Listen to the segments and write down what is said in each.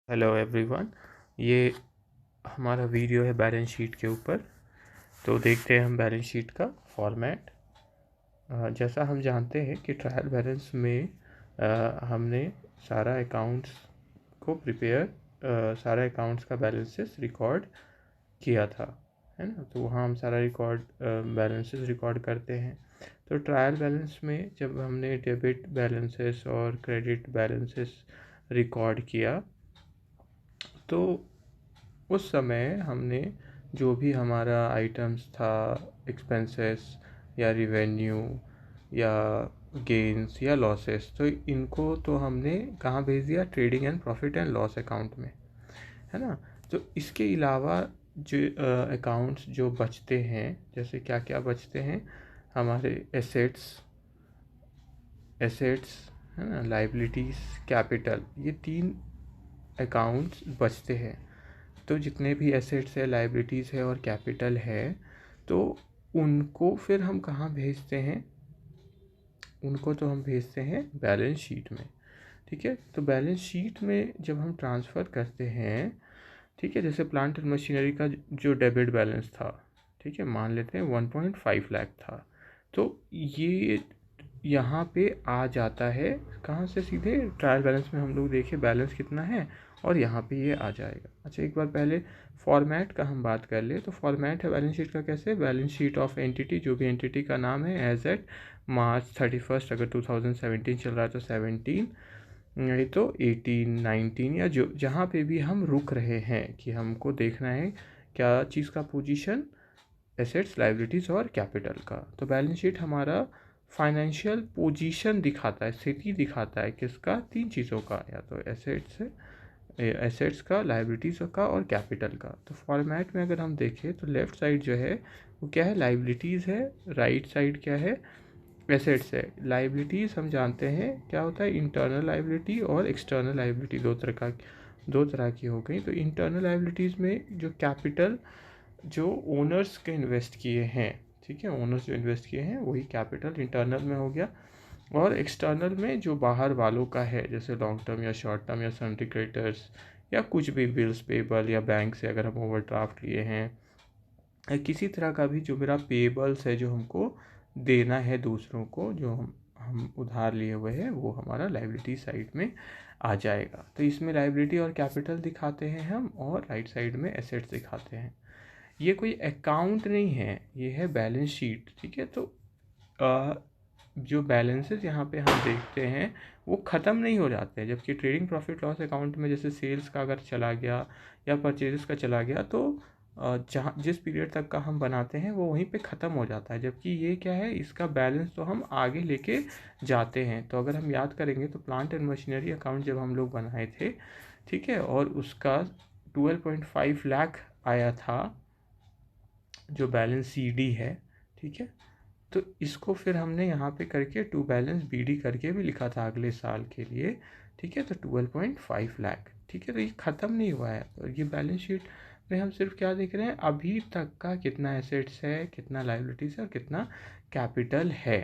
Hello everyone, ये हमारा video है बैलेंस शीट के ऊपर। तो देखते हैं हम बैलेंस शीट का फॉर्मेट। जैसा हम जानते हैं कि ट्रायल बैलेंस में हमने सारा अकाउंट्स को सारा अकाउंट्स का बैलेंसेस रिकॉर्ड किया था, है ना। तो वहाँ हम सारा बैलेंसेस रिकॉर्ड करते हैं। तो ट्रायल बैलेंस में जब हमने डेबिट बैलेंसेस और क्रेडिट बैलेंसेस रिकॉर्ड किया, तो उस समय हमने जो भी हमारा आइटम्स था, एक्सपेंसेस या रिवेन्यू या गेन्स या लॉसेस, तो इनको तो हमने कहाँ भेज दिया? Trading and profit and loss account में, है ना। तो इसके अलावा जो अकाउंट्स जो बचते हैं, जैसे क्या क्या बचते हैं, हमारे एसेट्स है ना, लाइबिलिटीज़, कैपिटल, ये 3 अकाउंट्स बचते हैं। तो जितने भी एसेट्स है, लाइबिलिटीज़ है और कैपिटल है, तो उनको फिर हम कहाँ भेजते हैं? उनको तो हम भेजते हैं बैलेंस शीट में, ठीक है। तो बैलेंस शीट में जब हम ट्रांसफ़र करते हैं, ठीक है, जैसे प्लांट एंड मशीनरी का जो डेबिट बैलेंस था, ठीक है, मान लेते हैं 1.5 लाख था, तो ये यहाँ पे आ जाता है कहाँ से? सीधे ट्रायल बैलेंस में हम लोग देखें बैलेंस कितना है और यहाँ पे ये आ जाएगा। अच्छा, एक बार पहले फॉर्मेट का हम बात कर ले। तो फॉर्मेट है बैलेंस शीट का कैसे? बैलेंस शीट ऑफ एंटिटी, जो भी एंटिटी का नाम है, एज एट मार्च 31, अगर 2017 चल रहा है तो 17, नहीं तो 18, 19, या जो जहाँ पे भी हम रुक रहे हैं कि हमको देखना है क्या चीज़ का पोजीशन, एसेट्स, लाइबिलिटीज़ और कैपिटल का। तो बैलेंस शीट हमारा फाइनेंशियल पोजीशन दिखाता है, स्थिति दिखाता है किसका? 3 चीज़ों का, या तो एसेट्स का, लाइबिलिटीज़ का और कैपिटल का। तो फॉर्मेट में अगर हम देखें तो लेफ़्ट साइड जो है वो क्या है? लाइबिलिटीज़ है। राइट साइड क्या है? एसेट्स है। लाइबिलिटीज़ हम जानते हैं क्या होता है? इंटरनल लाइबिलिटी और एक्सटर्नल लाइबिलिटी, दो तरह की हो गई। तो इंटरनल लाइबिलिटीज़ में जो कैपिटल जो ओनर्स के इन्वेस्ट किए हैं, ठीक है, ओनर्स जो इन्वेस्ट किए हैं वही कैपिटल इंटरनल में हो गया। और एक्सटर्नल में जो बाहर वालों का है, जैसे लॉन्ग टर्म या शॉर्ट टर्म या सन्ड्री क्रेडिटर्स या कुछ भी बिल्स पेबल, या बैंक से अगर हम ओवरड्राफ्ट लिए हैं, या किसी तरह का भी जो मेरा पेबल्स है जो हमको देना है दूसरों को, जो हम उधार लिए हुए हैं, वो हमारा लाइबिलिटी साइड में आ जाएगा। तो इसमें लाइबिलिटी और कैपिटल दिखाते हैं हम, और राइट साइड में एसेट्स दिखाते हैं। ये कोई अकाउंट नहीं है, ये है बैलेंस शीट, ठीक है। तो जो बैलेंसेस यहाँ पे हम देखते हैं वो ख़त्म नहीं हो जाते हैं। जबकि ट्रेडिंग प्रॉफिट लॉस अकाउंट में जैसे सेल्स का अगर चला गया या परचेजेस का चला गया, तो जहाँ जिस पीरियड तक का हम बनाते हैं वो वहीं पे ख़त्म हो जाता है। जबकि ये क्या है? इसका बैलेंस तो हम आगे लेके जाते हैं। तो अगर हम याद करेंगे तो प्लांट एंड मशीनरी अकाउंट जब हम लोग बनाए थे, ठीक है, और उसका 12.5 लाख आया था, जो बैलेंस CD है, ठीक है। तो इसको फिर हमने यहाँ पे करके टू बैलेंस BD करके भी लिखा था अगले साल के लिए, ठीक है। तो 12.5 लाख, ठीक है। तो ये ख़त्म नहीं हुआ है। और ये बैलेंस शीट में हम सिर्फ क्या देख रहे हैं? अभी तक का कितना एसेट्स है, कितना लाइबिलिटीज़ है और कितना कैपिटल है,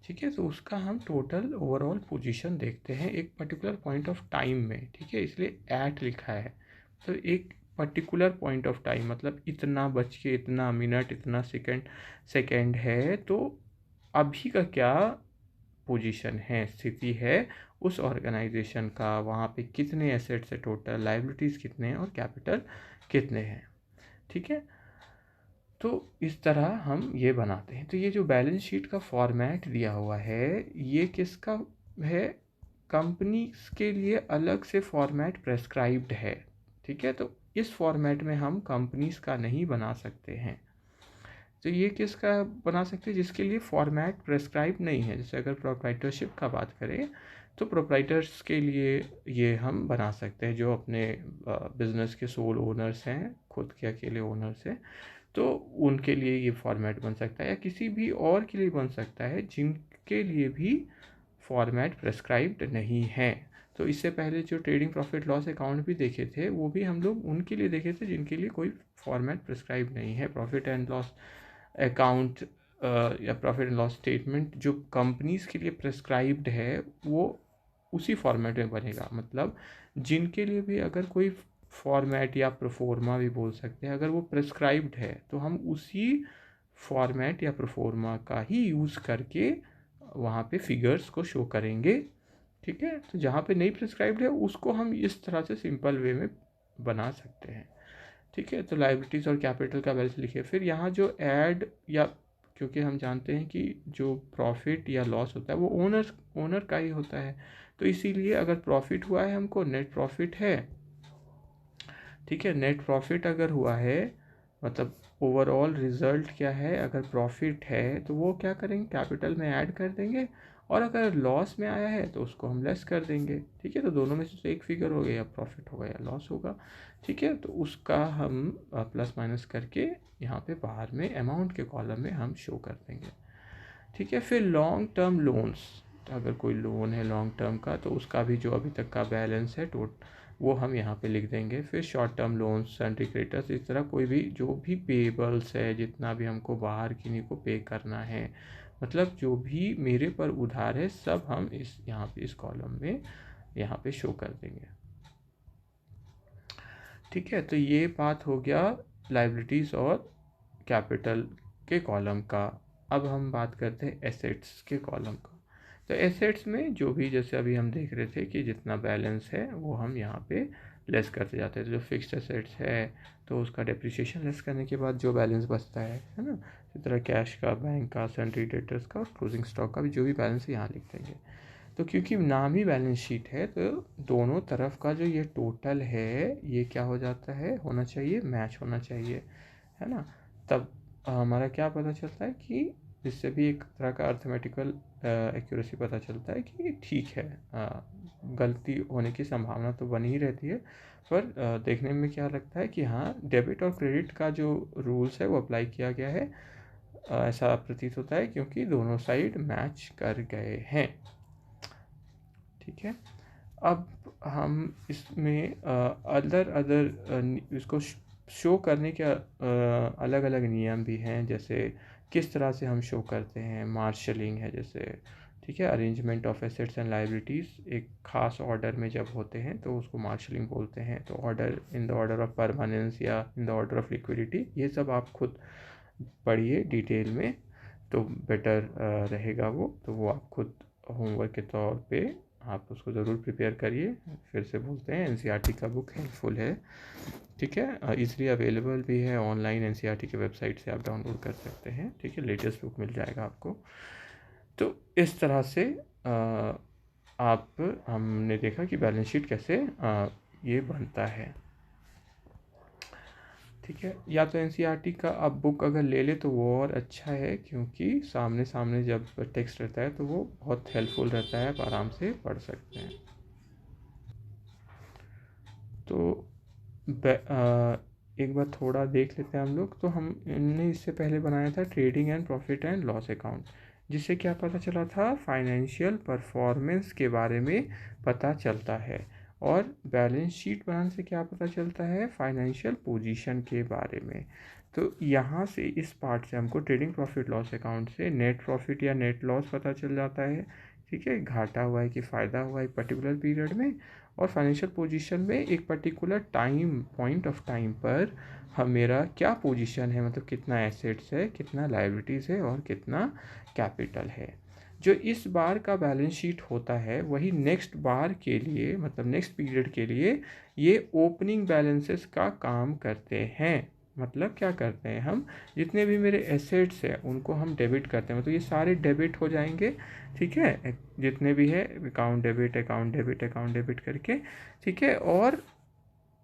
ठीक है। तो उसका हम टोटल ओवरऑल पोजीशन देखते हैं एक पर्टिकुलर पॉइंट ऑफ टाइम में, ठीक है, इसलिए एट लिखा है। तो एक पर्टिकुलर पॉइंट ऑफ टाइम मतलब इतना बज के इतना मिनट, इतना सेकेंड है, तो अभी का क्या पोजीशन है, स्थिति है उस ऑर्गेनाइजेशन का, वहाँ पे कितने एसेट्स है, टोटल लाइबिलिटीज़ कितने हैं और कैपिटल कितने हैं, ठीक है। तो इस तरह हम ये बनाते हैं। तो ये जो बैलेंस शीट का फॉर्मेट दिया हुआ है, ये किसका है? कंपनीज के लिए अलग से फॉर्मेट प्रेस्क्राइब्ड है, ठीक है। तो इस फॉर्मेट में हम कंपनीज का नहीं बना सकते हैं। तो ये किसका बना सकते हैं? जिसके लिए फॉर्मेट प्रेस्क्राइब नहीं है। जैसे अगर प्रोप्राइटरशिप का बात करें तो प्रोप्राइटर्स के लिए ये हम बना सकते हैं, जो अपने बिजनेस के सोल ओनर्स हैं, खुद के अकेले ओनर्स हैं, तो उनके लिए ये फॉर्मेट बन सकता है, या किसी भी और के लिए बन सकता है जिनके लिए भी फॉर्मेट प्रेस्क्राइब्ड नहीं है। तो इससे पहले जो ट्रेडिंग प्रॉफिट लॉस अकाउंट भी देखे थे, वो भी हम लोग उनके लिए देखे थे जिनके लिए कोई फॉर्मेट प्रेस्क्राइब नहीं है। प्रॉफिट एंड लॉस अकाउंट या प्रॉफिट एंड लॉस स्टेटमेंट जो कंपनीज के लिए प्रेस्क्राइब्ड है, वो उसी फॉर्मेट में बनेगा। मतलब जिनके लिए भी अगर कोई फॉर्मेट या प्रोफोर्मा भी बोल सकते हैं, अगर वो प्रेस्क्राइब्ड है तो हम उसी फॉर्मेट या प्रोफोर्मा का ही यूज़ करके वहाँ पे फिगर्स को शो करेंगे। ठीक है, तो जहाँ पे नहीं प्रिस्क्राइब्ड है उसको हम इस तरह से सिंपल वे में बना सकते हैं। ठीक है, तो लायबिलिटीज़ और कैपिटल का बैलेंस लिखिए। फिर यहाँ जो ऐड या, क्योंकि हम जानते हैं कि जो प्रॉफिट या लॉस होता है वो ओनर का ही होता है, तो इसीलिए अगर प्रॉफिट हुआ है हमको, नेट प्रॉफिट है, ठीक है, नेट प्रॉफिट अगर हुआ है मतलब ओवरऑल रिजल्ट क्या है, अगर प्रॉफिट है तो वो क्या करेंगे, कैपिटल में ऐड कर देंगे, और अगर लॉस में आया है तो उसको हम लेस कर देंगे। ठीक है, तो दोनों में से तो एक फिगर हो गया, या प्रॉफिट होगा या लॉस होगा। ठीक है, तो उसका हम प्लस माइनस करके यहाँ पे बाहर में अमाउंट के कॉलम में हम शो कर देंगे। ठीक है, फिर लॉन्ग टर्म लोन्स, अगर कोई लोन है लॉन्ग टर्म का तो उसका भी जो अभी तक का बैलेंस है वो हम यहाँ पे लिख देंगे। फिर short term loans, sundry creditors, इस तरह कोई भी जो भी पेबल्स है, जितना भी हमको बाहर किन्हीं को पे करना है, मतलब जो भी मेरे पर उधार है सब हम यहाँ पे इस कॉलम में यहाँ पे शो कर देंगे। ठीक है, तो ये बात हो गया लायबिलिटीज़ और कैपिटल के कॉलम का। अब हम बात करते हैं एसेट्स के कॉलम का। तो एसेट्स में जो भी, जैसे अभी हम देख रहे थे कि जितना बैलेंस है वो हम यहाँ पे लेस करते जाते हैं। तो जो फिक्स्ड एसेट्स है तो उसका डेप्रिसिएशन लेस करने के बाद जो बैलेंस बचता है ना, इसी तरह कैश का, बैंक का, सन्ड्री डेटर्स का और क्लोजिंग स्टॉक का भी जो भी बैलेंस है यहाँ लिख देंगे। तो क्योंकि नाम ही बैलेंस शीट है तो दोनों तरफ का जो ये टोटल है ये क्या हो जाता है, होना चाहिए, मैच होना चाहिए, है ना। तब हमारा क्या पता चलता है कि इससे भी एक तरह का अर्थमेटिकल एक्यूरेसी पता चलता है कि ठीक है, गलती होने की संभावना तो बनी ही रहती है, पर देखने में क्या लगता है कि हाँ, डेबिट और क्रेडिट का जो रूल्स है वो अप्लाई किया गया है, ऐसा प्रतीत होता है क्योंकि दोनों साइड मैच कर गए हैं। ठीक है, अब हम इसमें इसको शो करने के अलग अलग नियम भी हैं, जैसे किस तरह से हम शो करते हैं। मार्शलिंग है जैसे, ठीक है, arrangement of assets and liabilities एक खास ऑर्डर में जब होते हैं तो उसको मार्शलिंग बोलते हैं। तो order in the order of permanence या in the order of liquidity, ये सब आप खुद पढ़िए डिटेल में तो बेटर रहेगा वो, तो वो आप खुद होमवर्क के तौर पे आप उसको ज़रूर प्रिपेयर करिए। फिर से बोलते हैं एनसीईआरटी का बुक हेल्पफुल है, ठीक है, ईज़िली अवेलेबल भी है ऑनलाइन, एनसीईआरटी के वेबसाइट से आप डाउनलोड कर सकते हैं। ठीक है, लेटेस्ट बुक मिल जाएगा आपको। तो इस तरह से हमने देखा कि बैलेंस शीट कैसे ये बनता है। ठीक है, या तो एनसीईआरटी का आप बुक अगर ले ले तो वो और अच्छा है, क्योंकि सामने सामने जब टेक्स्ट रहता है तो वो बहुत हेल्पफुल रहता है, आप आराम से पढ़ सकते हैं। तो एक बार थोड़ा देख लेते हैं हम लोग। तो हमने इससे पहले बनाया था trading and profit and loss account, जिससे क्या पता चला था, फाइनेंशियल परफॉर्मेंस के बारे में पता चलता है। और बैलेंस शीट बनाने से क्या पता चलता है, फाइनेंशियल पोजीशन के बारे में। तो यहाँ से इस पार्ट से हमको ट्रेडिंग प्रॉफिट लॉस अकाउंट से नेट प्रॉफिट या नेट लॉस पता चल जाता है। ठीक है, घाटा हुआ है कि फ़ायदा हुआ है एक पर्टिकुलर पीरियड में, और फाइनेंशियल पोजीशन में एक पर्टिकुलर पॉइंट ऑफ टाइम पर हम मेरा क्या पोजीशन है, मतलब कितना एसेट्स है, कितना लायबिलिटीज़ है और कितना कैपिटल है। जो इस बार का बैलेंस शीट होता है वही नेक्स्ट बार के लिए, मतलब नेक्स्ट पीरियड के लिए ये ओपनिंग बैलेंसेस का काम करते हैं। मतलब क्या करते हैं, हम जितने भी मेरे एसेट्स हैं उनको हम डेबिट करते हैं, मतलब ये सारे डेबिट हो जाएंगे। ठीक है, जितने भी है account debit account debit account debit करके, ठीक है, और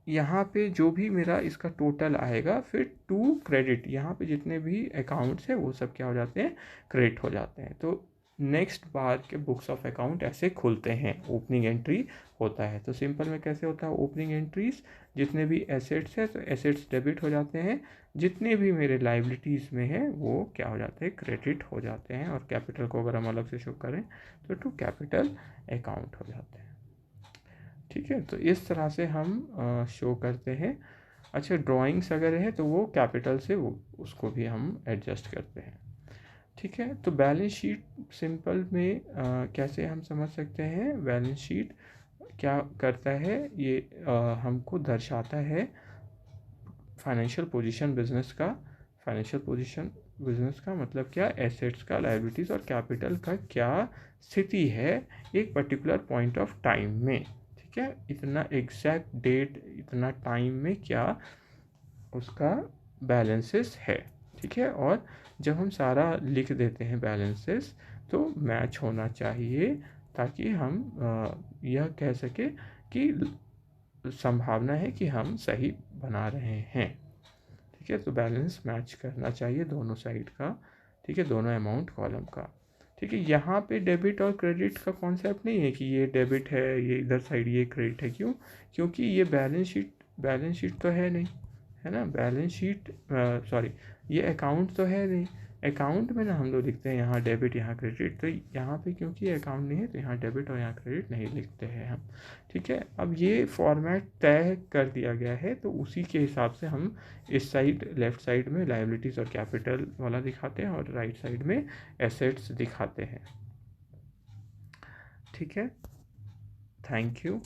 यहाँ पे जो भी मेरा इसका टोटल आएगा, फिर टू क्रेडिट, यहाँ पे जितने भी अकाउंट्स हैं वो सब क्या हो जाते हैं, क्रेडिट हो जाते हैं। तो नेक्स्ट बार के बुक्स ऑफ अकाउंट ऐसे खुलते हैं, ओपनिंग एंट्री होता है। तो सिंपल में कैसे होता है ओपनिंग एंट्रीज, जितने भी एसेट्स है तो एसेट्स डेबिट हो जाते हैं, जितने भी मेरे लाइबिलिटीज़ में है वो क्या हो जाते हैं, क्रेडिट हो जाते हैं, और कैपिटल को अगर हम अलग से शो करें तो टू कैपिटल अकाउंट हो जाते हैं। ठीक है, तो इस तरह से हम शो करते हैं। अच्छा, ड्राइंग्स अगर है तो वो कैपिटल से वो उसको भी हम एडजस्ट करते हैं। ठीक है, तो बैलेंस शीट सिंपल में कैसे हम समझ सकते हैं, बैलेंस शीट क्या करता है, ये हमको दर्शाता है फाइनेंशियल पोजीशन बिजनेस का। फाइनेंशियल पोजीशन बिजनेस का मतलब क्या, एसेट्स का, लायबिलिटीज़ और कैपिटल का क्या स्थिति है एक पर्टिकुलर पॉइंट ऑफ टाइम में। ठीक है, इतना एग्जैक्ट डेट, इतना टाइम में क्या उसका बैलेंसेस है। ठीक है, और जब हम सारा लिख देते हैं बैलेंसेस तो मैच होना चाहिए, ताकि हम यह कह सके कि संभावना है कि हम सही बना रहे हैं। ठीक है, तो बैलेंस मैच करना चाहिए दोनों साइड का। ठीक है, दोनों अमाउंट कॉलम का। ठीक है, यहाँ पे डेबिट और क्रेडिट का कॉन्सेप्ट नहीं है कि ये डेबिट है, ये इधर साइड ये क्रेडिट है। क्यों? क्योंकि ये बैलेंस शीट तो है नहीं, है ना। बैलेंस शीट सॉरी, ये अकाउंट तो है नहीं। अकाउंट में ना हम लोग लिखते हैं यहाँ डेबिट यहाँ क्रेडिट, तो यहाँ पे क्योंकि ये अकाउंट नहीं है तो यहाँ डेबिट और यहाँ क्रेडिट नहीं लिखते हैं हम। ठीक है, अब ये फॉर्मेट तय कर दिया गया है, तो उसी के हिसाब से हम इस साइड लेफ़्ट साइड में लायबिलिटीज़ और कैपिटल वाला दिखाते हैं और राइट साइड में एसेट्स दिखाते हैं। ठीक है, थैंक यू।